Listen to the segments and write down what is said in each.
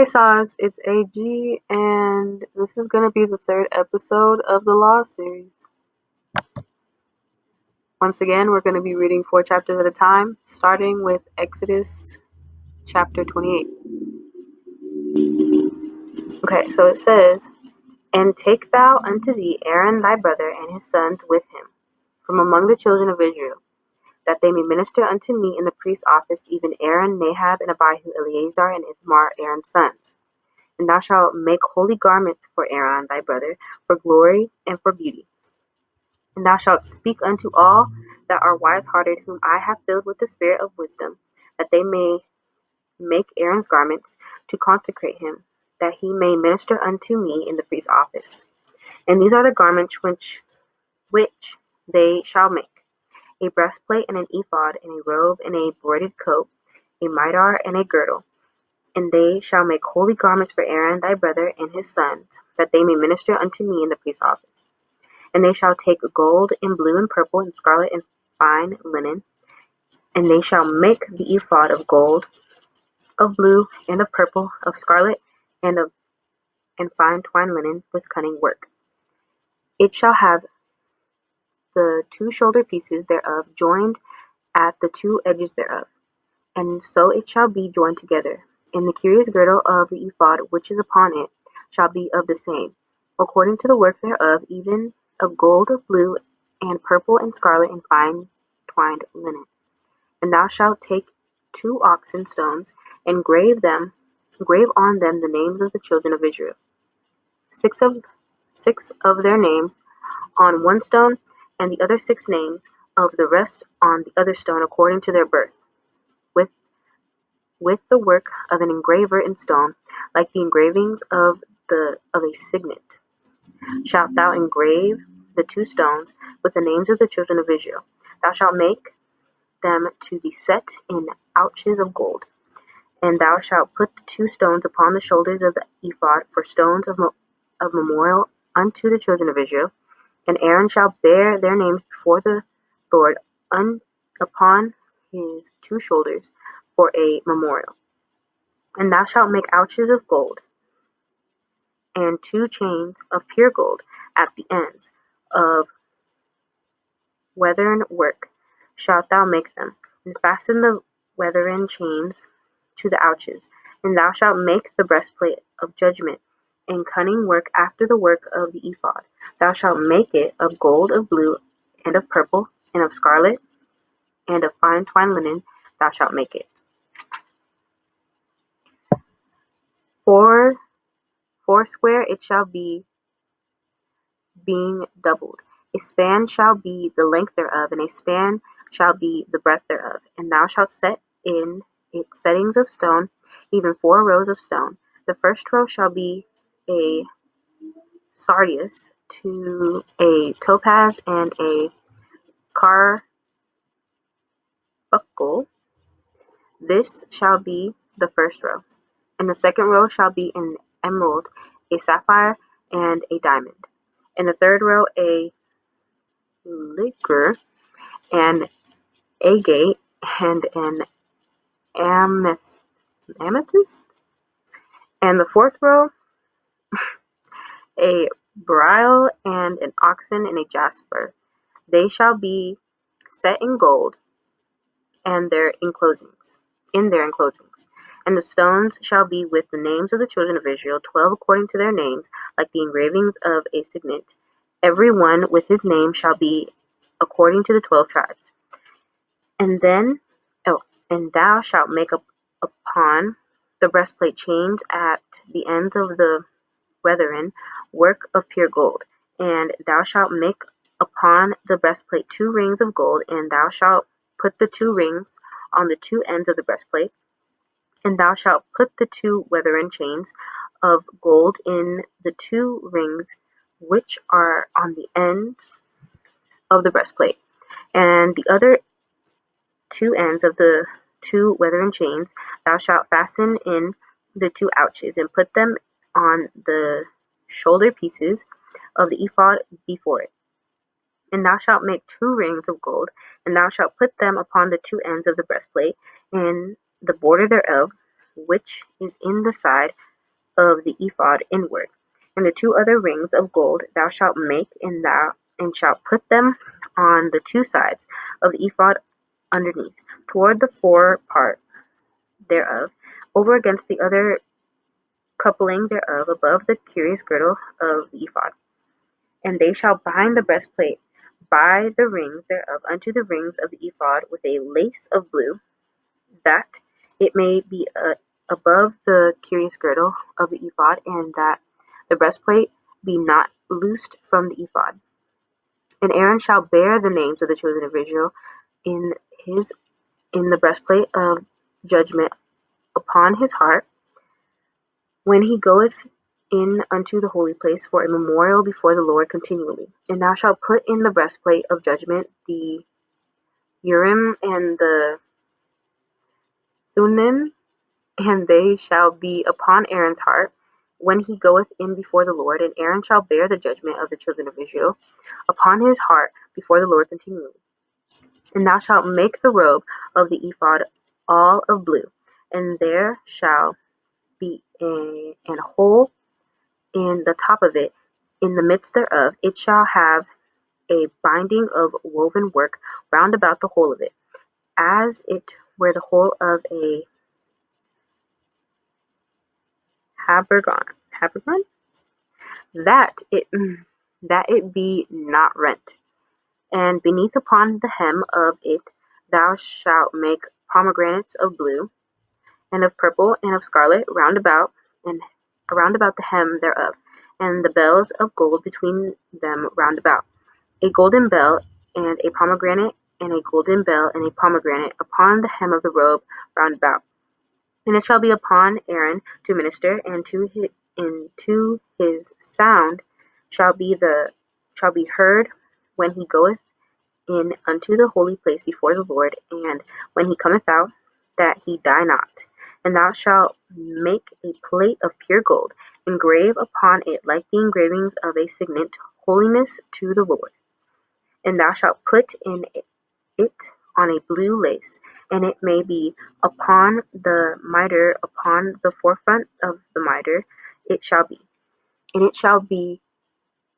Hey Saz, it's AG, and this is going to be the third episode of the Law series. Once again, we're going to be reading 4 chapters at a time, starting with Exodus chapter 28. Okay, so it says, "And take thou unto thee Aaron thy brother and his sons with him, from among the children of Israel, that they may minister unto me in the priest's office, even Aaron, Nadab, and Abihu, Eleazar, and Ithamar, Aaron's sons. And thou shalt make holy garments for Aaron thy brother, for glory and for beauty. And thou shalt speak unto all that are wise-hearted, whom I have filled with the spirit of wisdom, that they may make Aaron's garments, to consecrate him, that he may minister unto me in the priest's office. And these are the garments which they shall make: a breastplate, and an ephod, and a robe, and a broidered coat, a mitre, and a girdle. And they shall make holy garments for Aaron thy brother and his sons, that they may minister unto me in the priest's office. And they shall take gold, and blue, and purple, and scarlet, and fine linen, and they shall make the ephod of gold, of blue, and of purple, of scarlet, and fine twined linen, with cunning work. It shall have the 2 shoulder pieces thereof joined at the 2 edges thereof, and so it shall be joined together. And the curious girdle of the ephod which is upon it shall be of the same, according to the work thereof, even of gold, of blue, and purple, and scarlet, and fine twined linen. And thou shalt take 2 oxen stones, and grave on them the names of the children of Israel, 6 of their names on one stone, and the other 6 names of the rest on the other stone, according to their birth, with the work of an engraver in stone, like the engravings of a signet. Shalt thou engrave the 2 stones with the names of the children of Israel. Thou shalt make them to be set in ouches of gold. And thou shalt put the 2 stones upon the shoulders of the ephod for stones of memorial unto the children of Israel. And Aaron shall bear their names before the Lord upon his 2 shoulders for a memorial. And thou shalt make ouches of gold, and 2 chains of pure gold at the ends of weathern work shalt thou make them, and fasten the weathern chains to the ouches. And thou shalt make the breastplate of judgment, and cunning work after the work of the ephod. Thou shalt make it of gold, of blue, and of purple, and of scarlet, and of fine twined linen thou shalt make it. Foursquare it shall be, being doubled. A span shall be the length thereof, and a span shall be the breadth thereof. And thou shalt set in its settings of stone, even 4 rows of stone. The first row shall be a sardius, to a topaz, and a carbuncle. This shall be the first row. And the second row shall be an emerald, a sapphire, and a diamond. And the third row a ligure, an agate, and an amethyst. And the fourth row a beryl, and an oxen, and a jasper. They shall be set in gold, and their enclosings. And the stones shall be with the names of the children of Israel, 12 according to their names, like the engravings of a signet. Every one with his name shall be according to the 12 tribes. And thou shalt make upon the breastplate chains at the ends of the weathern work of pure gold. And thou shalt make upon the breastplate 2 rings of gold, and thou shalt put the 2 rings on the 2 ends of the breastplate. And thou shalt put the 2 weathern chains of gold in the 2 rings which are on the ends of the breastplate. And the other 2 ends of the 2 weathern chains thou shalt fasten in the 2 ouches, and put them on the shoulder pieces of the ephod before it. And thou shalt make 2 rings of gold, and thou shalt put them upon the 2 ends of the breastplate, and the border thereof, which is in the side of the ephod inward. And the 2 other rings of gold thou shalt make, and shalt put them on the 2 sides of the ephod underneath, toward the fore part thereof, over against the other coupling thereof, above the curious girdle of the ephod. And they shall bind the breastplate by the rings thereof unto the rings of the ephod with a lace of blue, that it may be above the curious girdle of the ephod, and that the breastplate be not loosed from the ephod. And Aaron shall bear the names of the children of Israel in the breastplate of judgment upon his heart, when he goeth in unto the holy place, for a memorial before the Lord continually. And thou shalt put in the breastplate of judgment the Urim and the Thummim, and they shall be upon Aaron's heart when he goeth in before the Lord. And Aaron shall bear the judgment of the children of Israel upon his heart before the Lord continually. And thou shalt make the robe of the ephod all of blue, and there shall be an hole in the top of it, in the midst thereof. It shall have a binding of woven work round about the whole of it, as it were the whole of a habergeon, that it be not rent. And beneath upon the hem of it thou shalt make pomegranates of blue, and of purple, and of scarlet round about, and around about the hem thereof, and the bells of gold between them round about. A golden bell and a pomegranate, and a golden bell and a pomegranate upon the hem of the robe round about. And it shall be upon Aaron to minister, and to his sound shall be heard when he goeth in unto the holy place before the Lord, and when he cometh out, that he die not. And thou shalt make a plate of pure gold, engrave upon it like the engravings of a signet, holiness to the Lord. And thou shalt put in it on a blue lace, and it may be upon the mitre, upon the forefront of the mitre it shall be. And it shall be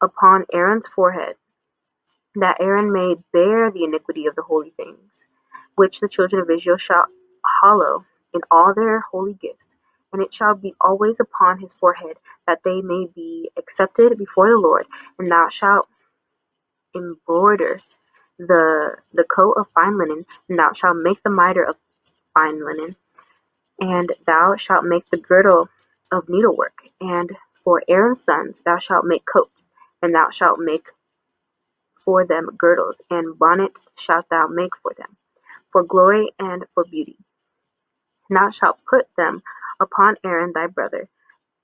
upon Aaron's forehead, that Aaron may bear the iniquity of the holy things, which the children of Israel shall hallow in all their holy gifts. And it shall be always upon his forehead, that they may be accepted before the Lord. And thou shalt embroider the coat of fine linen, and thou shalt make the mitre of fine linen, and thou shalt make the girdle of needlework. And for Aaron's sons thou shalt make coats, and thou shalt make for them girdles, and bonnets shalt thou make for them, for glory and for beauty. And thou shalt put them upon Aaron thy brother,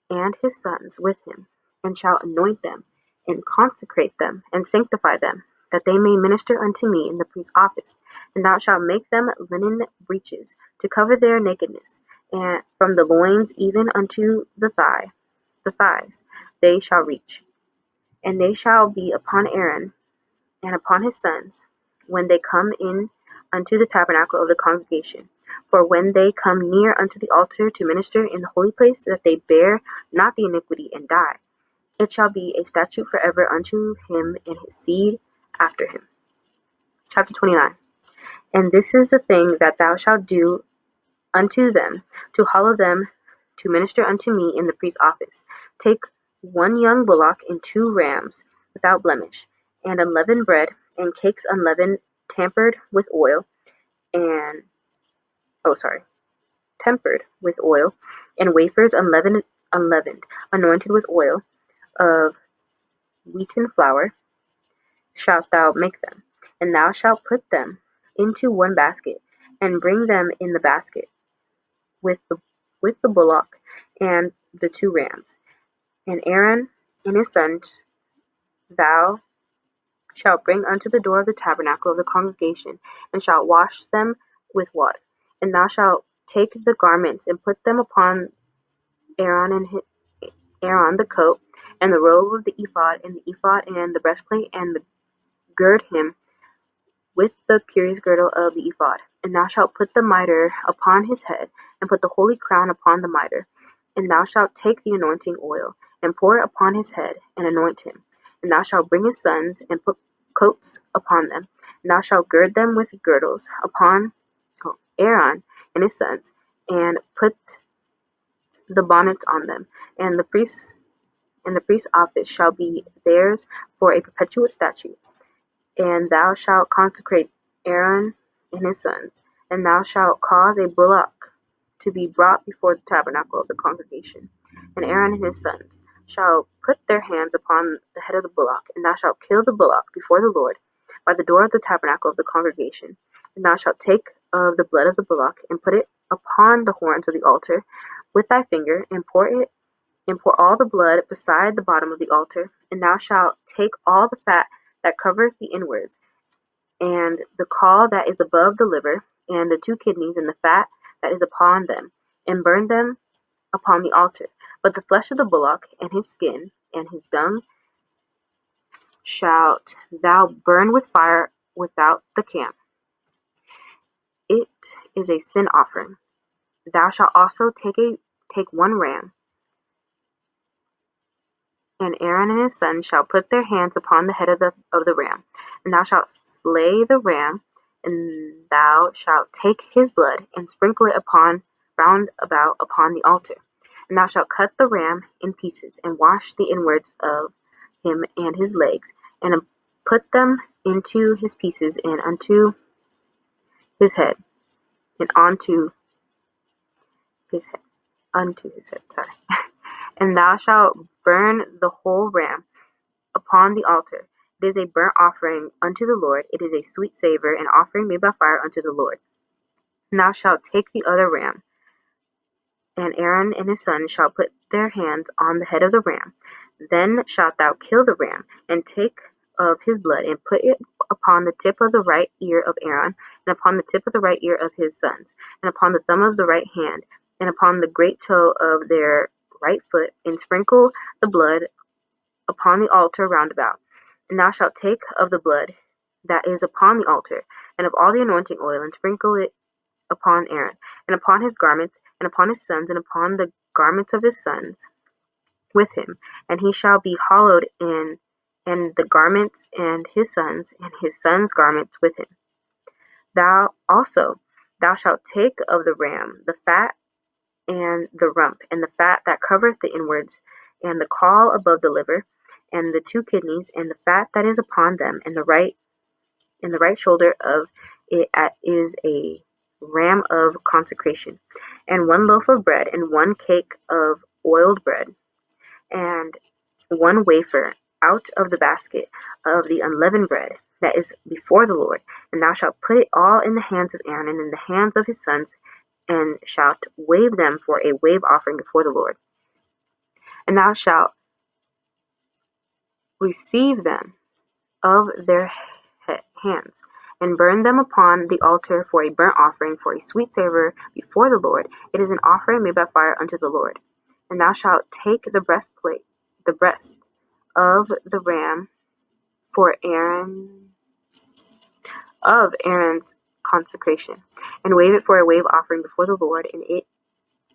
and his sons with him, and shalt anoint them, and consecrate them, and sanctify them, that they may minister unto me in the priest's office. And thou shalt make them linen breeches, to cover their nakedness, and from the loins even unto the thighs they shall reach. And they shall be upon Aaron and upon his sons, when they come in unto the tabernacle of the congregation. For when they come near unto the altar to minister in the holy place, that they bear not the iniquity and die. It shall be a statute forever unto him and his seed after him. Chapter 29. And this is the thing that thou shalt do unto them, to hallow them to minister unto me in the priest's office. Take 1 young bullock and 2 rams without blemish, and unleavened bread, and cakes unleavened, tempered with oil, and wafers unleavened, anointed with oil of wheaten flour, shalt thou make them. And thou shalt put them into 1 basket, and bring them in the basket with the bullock and the 2 rams. And Aaron and his sons thou shalt bring unto the door of the tabernacle of the congregation, and shalt wash them with water. And thou shalt take the garments, and put them upon Aaron the coat, and the robe of the ephod, and the breastplate, and gird him with the curious girdle of the ephod. And thou shalt put the mitre upon his head, and put the holy crown upon the mitre. And thou shalt take the anointing oil, and pour it upon his head, and anoint him. And thou shalt bring his sons, and put coats upon them. And thou shalt gird them with girdles upon Aaron and his sons, and put the bonnets on them. And the priest's office shall be theirs for a perpetual statute. And thou shalt consecrate Aaron and his sons, and thou shalt cause a bullock to be brought before the tabernacle of the congregation. And Aaron and his sons shall put their hands upon the head of the bullock, and thou shalt kill the bullock before the Lord by the door of the tabernacle of the congregation. And thou shalt take of the blood of the bullock, and put it upon the horns of the altar with thy finger, and pour all the blood beside the bottom of the altar. And thou shalt take all the fat that covereth the inwards, and the caul that is above the liver, and the 2 kidneys, and the fat that is upon them, and burn them upon the altar. But the flesh of the bullock, and his skin, and his dung, shalt thou burn with fire without the camp. It is a sin offering. Thou shalt also take 1 ram, and Aaron and his sons shall put their hands upon the head of the ram. And thou shalt slay the ram, and thou shalt take his blood, and sprinkle it round about upon the altar. And thou shalt cut the ram in pieces, and wash the inwards of him and his legs, and put them into his pieces, and unto his head, and unto his head, sorry. And thou shalt burn the whole ram upon the altar. It is a burnt offering unto the Lord. It is a sweet savor, an offering made by fire unto the Lord. And thou shalt take the other ram, and Aaron and his sons shall put their hands on the head of the ram. Then shalt thou kill the ram, and take of his blood, and put it upon the tip of the right ear of Aaron, and upon the tip of the right ear of his sons, and upon the thumb of the right hand, and upon the great toe of their right foot, and sprinkle the blood upon the altar round about. And thou shalt take of the blood that is upon the altar, and of all the anointing oil, and sprinkle it upon Aaron, and upon his garments, and upon his sons, and upon the garments of his sons with him. And he shall be hallowed in, and the garments, and his sons' garments with him. Thou shalt take of the ram the fat, and the rump, and the fat that covereth the inwards, and the caul above the liver, and the 2 kidneys, and the fat that is upon them, and the right shoulder of it is a ram of consecration, and 1 loaf of bread, and 1 cake of oiled bread, and 1 wafer out of the basket of the unleavened bread that is before the Lord. And thou shalt put it all in the hands of Aaron, and in the hands of his sons, and shalt wave them for a wave offering before the Lord. And thou shalt receive them of their hands, and burn them upon the altar for a burnt offering, for a sweet savor before the Lord. It is an offering made by fire unto the Lord. And thou shalt take the breast of the ram for Aaron's consecration, and wave it for a wave offering before the Lord, and it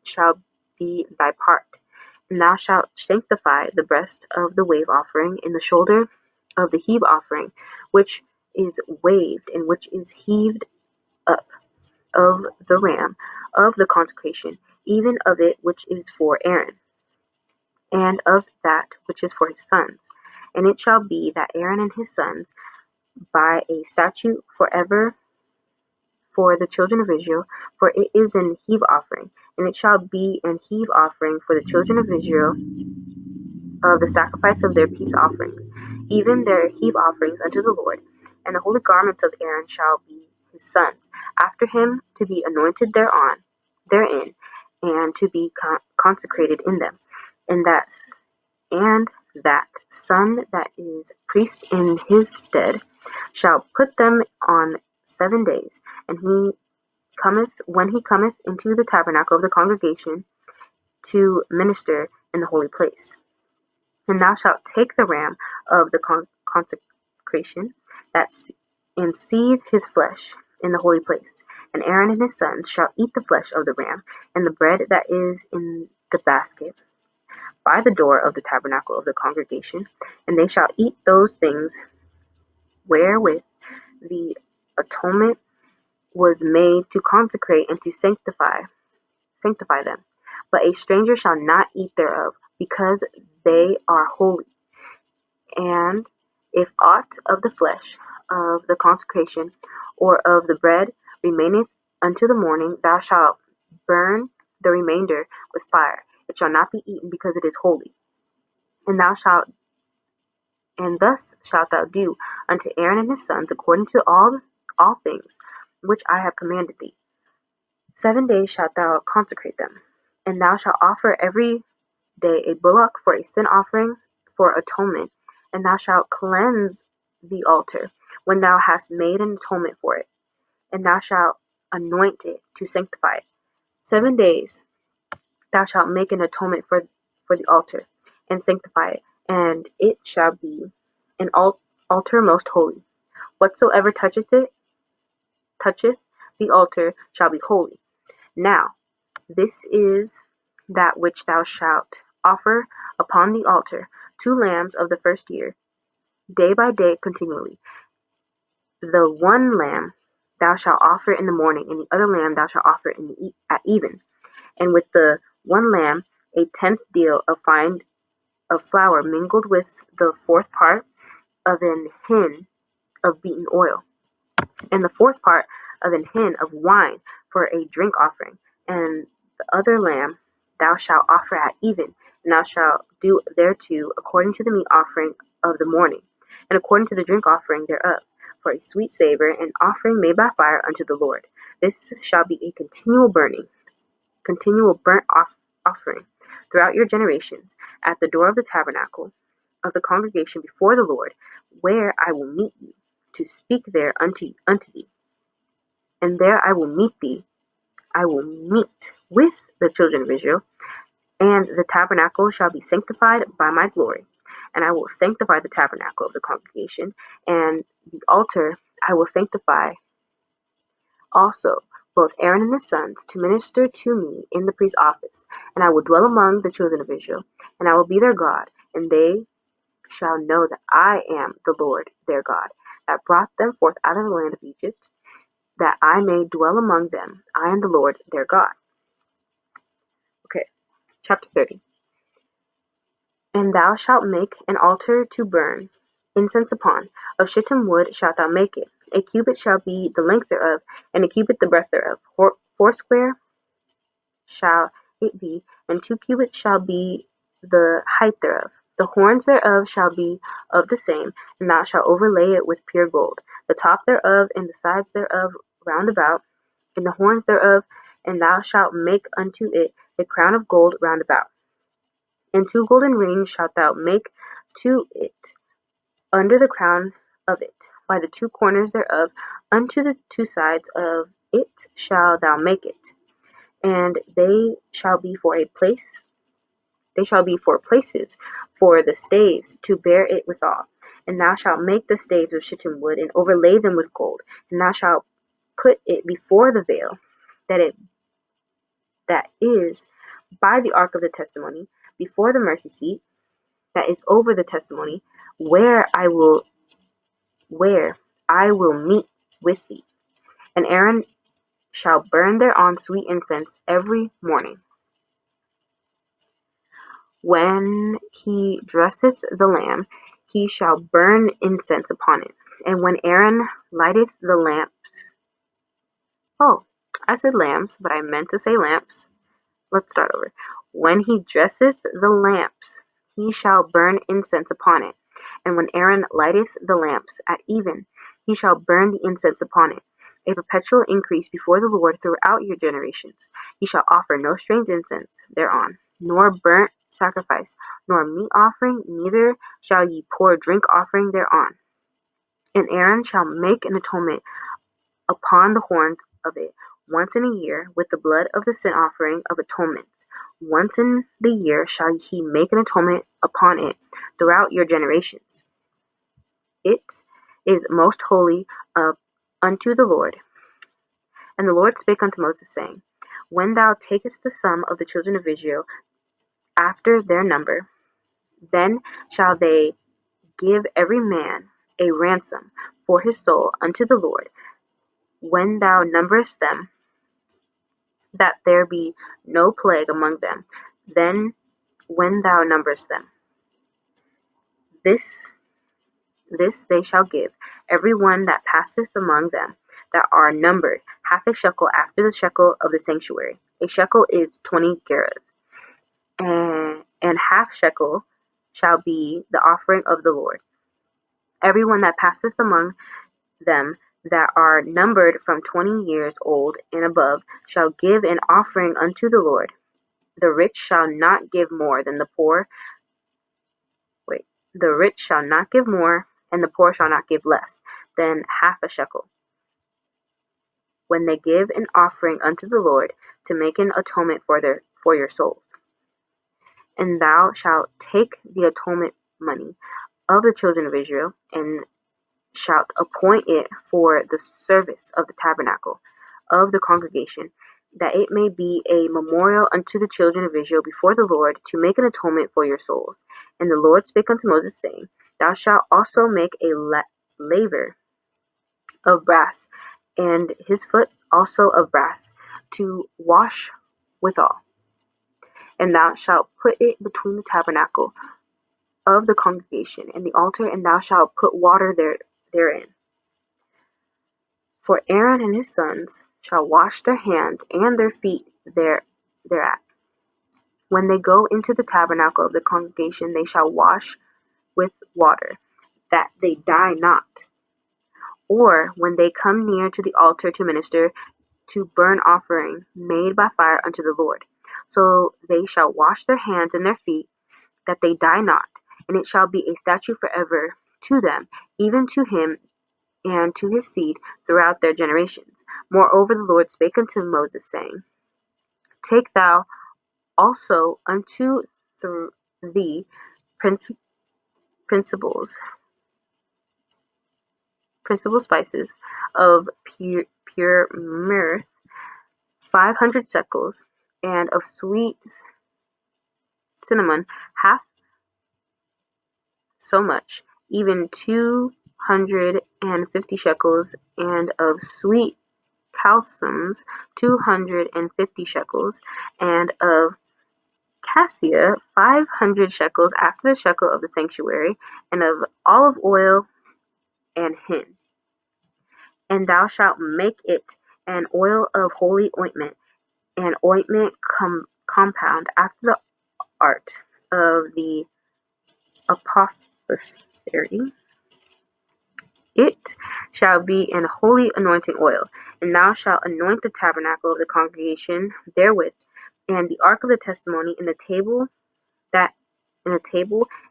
shall be thy part. And thou shalt sanctify the breast of the wave offering, and the shoulder of the heave offering, which is waved, and which is heaved up, of the ram of the consecration, even of it which is for Aaron, and of that which is for his sons. And it shall be that Aaron and his sons, by a statute forever for the children of Israel, for it is an heave offering, and it shall be an heave offering for the children of Israel of the sacrifice of their peace offerings, even their heave offerings unto the Lord. And the holy garments of Aaron shall be his sons, after him, to be anointed therein, and to be consecrated in them. And that son that is priest in his stead shall put them on 7 days. And when he cometh into the tabernacle of the congregation to minister in the holy place. And thou shalt take the ram of the consecration, and seethe his flesh in the holy place. And Aaron and his sons shall eat the flesh of the ram, and the bread that is in the basket, by the door of the tabernacle of the congregation, and they shall eat those things wherewith the atonement was made to consecrate and to sanctify them. But a stranger shall not eat thereof, because they are holy. And if aught of the flesh of the consecration or of the bread remaineth unto the morning, thou shalt burn the remainder with fire. It shall not be eaten, because it is holy. And thus shalt thou do unto Aaron and his sons according to all things which I have commanded thee. 7 days shalt thou consecrate them, and thou shalt offer every day a bullock for a sin offering for atonement, and thou shalt cleanse the altar when thou hast made an atonement for it, and thou shalt anoint it to sanctify it. 7 days thou shalt make an atonement for the altar, and sanctify it, and it shall be an altar most holy. Whatsoever toucheth the altar shall be holy. Now this is that which thou shalt offer upon the altar: 2 lambs of the first year, day by day continually. The one lamb thou shalt offer in the morning, and the other lamb thou shalt offer at even. And with the one lamb 1/10 deal of flour mingled with the 4th part of an hin of beaten oil, and the 4th part of an hin of wine for a drink offering. And the other lamb thou shalt offer at even, and thou shalt do thereto according to the meat offering of the morning, and according to the drink offering thereof, for a sweet savor, an offering made by fire unto the Lord. This shall be a continual burnt offering throughout your generations, at the door of the tabernacle of the congregation before the Lord, where I will meet you, to speak there unto thee. And there I will meet with the children of Israel, and the tabernacle shall be sanctified by my glory. And I will sanctify the tabernacle of the congregation, and the altar I will sanctify also, both Aaron and his sons, to minister to me in the priest's office. And I will dwell among the children of Israel, and I will be their God, and they shall know that I am the Lord their God, that brought them forth out of the land of Egypt, that I may dwell among them. I am the Lord their God. Okay, chapter 30. And thou shalt make an altar to burn incense upon. Of shittim wood shalt thou make it. A cubit shall be the length thereof, and a cubit the breadth thereof. 4 shall it be, and 2 cubits shall be the height thereof. The horns thereof shall be of the same, and thou shalt overlay it with pure gold, the top thereof and the sides thereof round about, and the horns thereof, and thou shalt make unto it a crown of gold round about. And 2 golden rings shalt thou make to it under the crown of it, by the 2 corners thereof, unto the 2 sides of it shalt thou make it. And they shall be for places for the staves to bear it withal. And thou shalt make the staves of shittim wood, and overlay them with gold. And thou shalt put it before the veil that is by the ark of the testimony, before the mercy seat that is over the testimony, where I will meet with thee. And Aaron shall burn thereon sweet incense every morning. When he dresseth the lamb, he shall burn incense upon it. And when Aaron lighteth the lamps, I said lambs, but I meant to say lamps. Let's start over. When he dresseth the lamps, he shall burn incense upon it. And when Aaron lighteth the lamps at even, he shall burn the incense upon it, a perpetual increase before the Lord throughout your generations. He shall offer no strange incense thereon, nor burnt sacrifice, nor meat offering, neither shall ye pour drink offering thereon. And Aaron shall make an atonement upon the horns of it once in a year with the blood of the sin offering of atonement. Once in the year shall he make an atonement upon it throughout your generations. It is most holy unto the Lord. And the Lord spake unto Moses, saying, When thou takest the sum of the children of Israel, after their number. Then shall they give every man a ransom for his soul unto the Lord, when thou numberest them, that there be no plague among them. Then when thou numberest them, this they shall give every one that passeth among them that are numbered half a shekel after the shekel of the sanctuary. A shekel is 20 gerahs, and half shekel shall be the offering of the Lord. Every one that passeth among them that are numbered from 20 years old and above shall give an offering unto the Lord. The rich shall not give more than the poor. The rich shall not give more, and the poor shall not give less than half a shekel, when they give an offering unto the Lord, to make an atonement for your souls. And thou shalt take the atonement money of the children of Israel, and shalt appoint it for the service of the tabernacle of the congregation, that it may be a memorial unto the children of Israel before the Lord, to make an atonement for your souls. And the Lord spake unto Moses, saying, Thou shalt also make a laver of brass, and his foot also of brass, to wash withal. And thou shalt put it between the tabernacle of the congregation and the altar, and thou shalt put water therein. For Aaron and his sons shall wash their hands and their feet thereat. When they go into the tabernacle of the congregation, they shall wash with water, that they die not. Or when they come near to the altar to minister to burnt offering made by fire unto the Lord. So they shall wash their hands and their feet, that they die not. And it shall be a statute forever to them, even to him and to his seed throughout their generations. Moreover, the Lord spake unto Moses, saying, Take thou also unto thee principal spices of pure myrrh, 500 shekels, and of sweet cinnamon half so much, even 250 shekels, and of sweet calsoms 250 shekels, and of cassia 500 shekels after the shekel of the sanctuary, and of olive oil and hin. And thou shalt make it an oil of holy ointment, an ointment compound after the art of the apothecary. It shall be an holy anointing oil, and thou shalt anoint the tabernacle of the congregation therewith, and the ark of the testimony, and the table,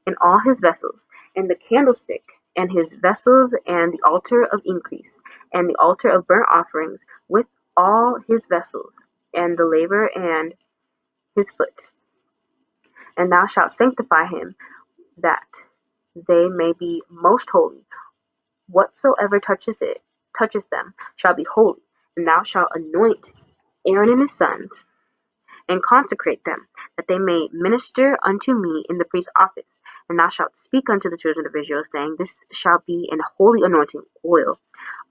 and all his vessels, and the candlestick, and his vessels, and the altar of increase, and the altar of burnt offerings, with all his vessels, and the laver, and his foot. And thou shalt sanctify him, that they may be most holy. Whatsoever toucheth them shall be holy. And thou shalt anoint Aaron and his sons, and consecrate them, that they may minister unto me in the priest's office. And thou shalt speak unto the children of Israel, saying, This shall be an holy anointing oil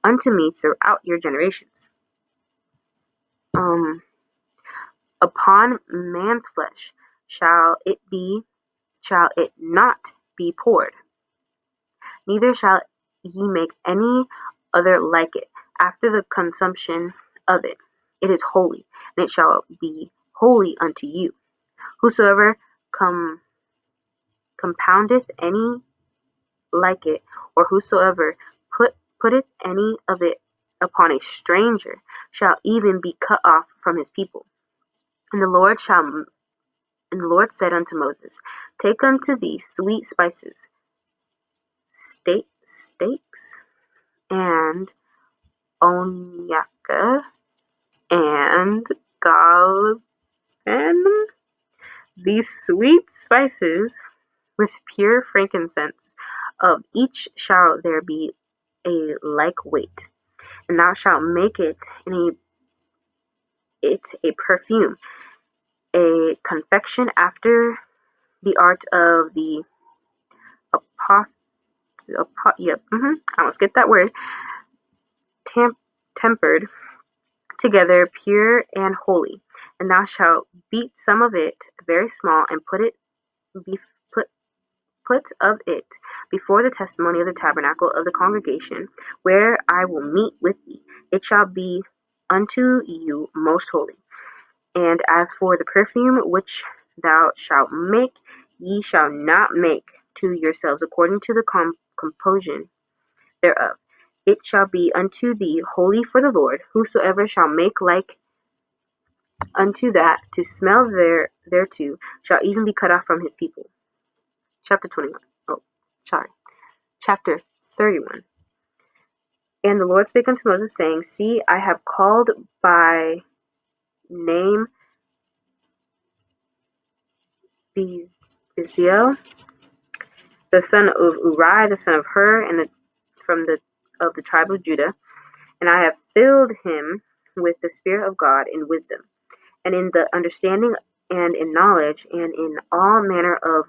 unto me throughout your generations. Upon man's flesh shall it not be poured, neither shall ye make any other like it after the consumption of it. It is holy, and it shall be holy unto you. Whosoever compoundeth any like it, or whosoever putteth any of it upon a stranger, shall even be cut off from his people. And the Lord said unto Moses, Take unto thee sweet spices, stakes, and onycha, and galbanum, these sweet spices with pure frankincense. Of each shall there be a like weight, and thou shalt make it a perfume, a confection after the art of the I almost get that word, tempered together, pure and holy. And thou shalt beat some of it very small, and put of it before the testimony of the tabernacle of the congregation, where I will meet with thee. It shall be unto you most holy. And as for the perfume which thou shalt make, ye shall not make to yourselves according to the composition thereof. It shall be unto thee holy for the Lord. Whosoever shall make like unto that to smell thereto shall even be cut off from his people. Chapter 31. And the Lord spake unto Moses, saying, See, I have called by name Bezalel, the son of Uri, the son of Hur, and of the tribe of Judah, and I have filled him with the Spirit of God in wisdom, and in the understanding, and in knowledge, and in all manner of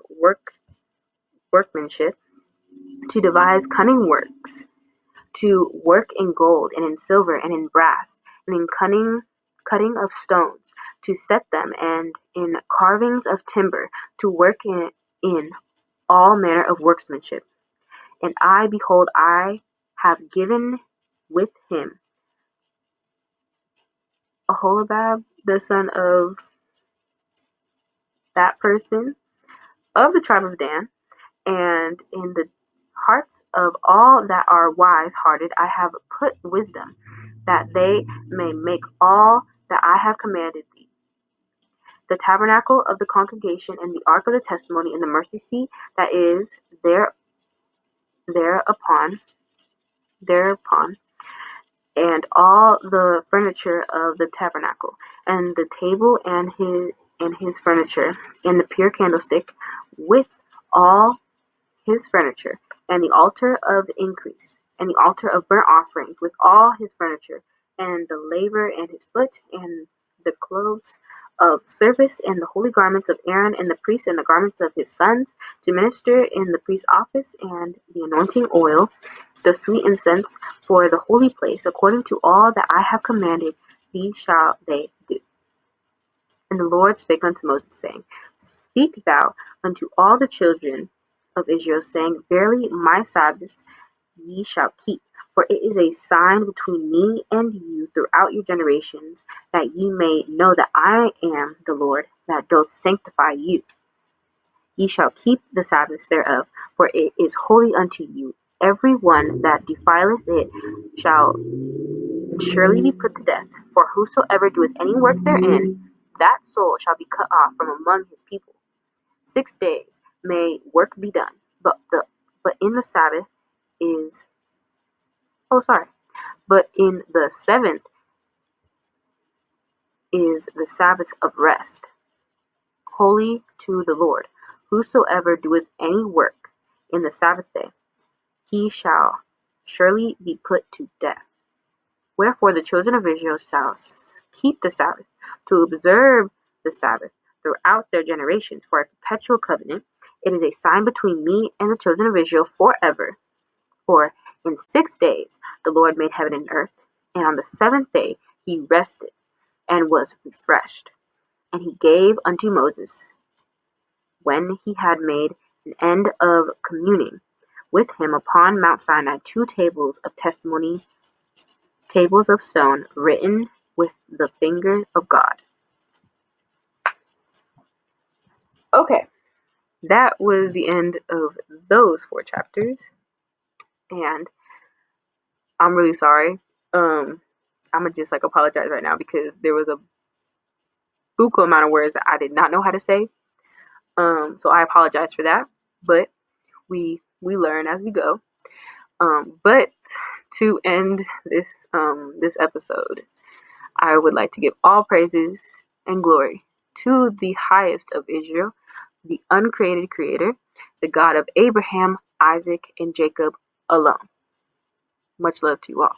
workmanship, to devise cunning works, to work in gold, and in silver, and in brass, and in cutting of stones, to set them, and in carvings of timber, to work in all manner of workmanship. And I, behold, I have given with him Aholabab, the son of that person of the tribe of Dan, and in the hearts of all that are wise-hearted I have put wisdom, that they may make all that I have commanded thee. The tabernacle of the congregation, and the ark of the testimony, and the mercy seat that is thereupon, and all the furniture of the tabernacle, and the table and his furniture, and the pure candlestick with all his furniture, and the altar of increase, and the altar of burnt offerings with all his furniture, and the laver and his foot, and the clothes of service, and the holy garments of Aaron and the priest, and the garments of his sons, to minister in the priest's office, and the anointing oil, the sweet incense for the holy place, according to all that I have commanded thee shall they do. And the Lord spake unto Moses, saying, Speak thou unto all the children of Israel, saying, Verily my Sabbaths ye shall keep, for it is a sign between me and you throughout your generations, that ye may know that I am the Lord that doth sanctify you. Ye shall keep the Sabbaths thereof, for it is holy unto you. Every one that defileth it shall surely be put to death. For whosoever doeth any work therein, that soul shall be cut off from among his people. 6 days may work be done, but in the Sabbath is but in the seventh is the Sabbath of rest, holy to the Lord. Whosoever doeth any work in the Sabbath day, he shall surely be put to death. Wherefore the children of Israel shall keep the Sabbath, to observe the Sabbath throughout their generations, for a perpetual covenant. It is a sign between me and the children of Israel forever. For in 6 days the Lord made heaven and earth, and on the seventh day he rested and was refreshed. And he gave unto Moses, when he had made an end of communing with him upon Mount Sinai, 2 tables of testimony, tables of stone, written with the finger of God. Okay, that was the end of those 4 chapters, and I'm really sorry. I'm gonna just apologize right now, because there was a buku amount of words that I did not know how to say. So I apologize for that, but we learn as we go. But to end this episode, I would like to give all praises and glory to the highest of Israel, the uncreated creator, the God of Abraham, Isaac, and Jacob alone. Much love to you all.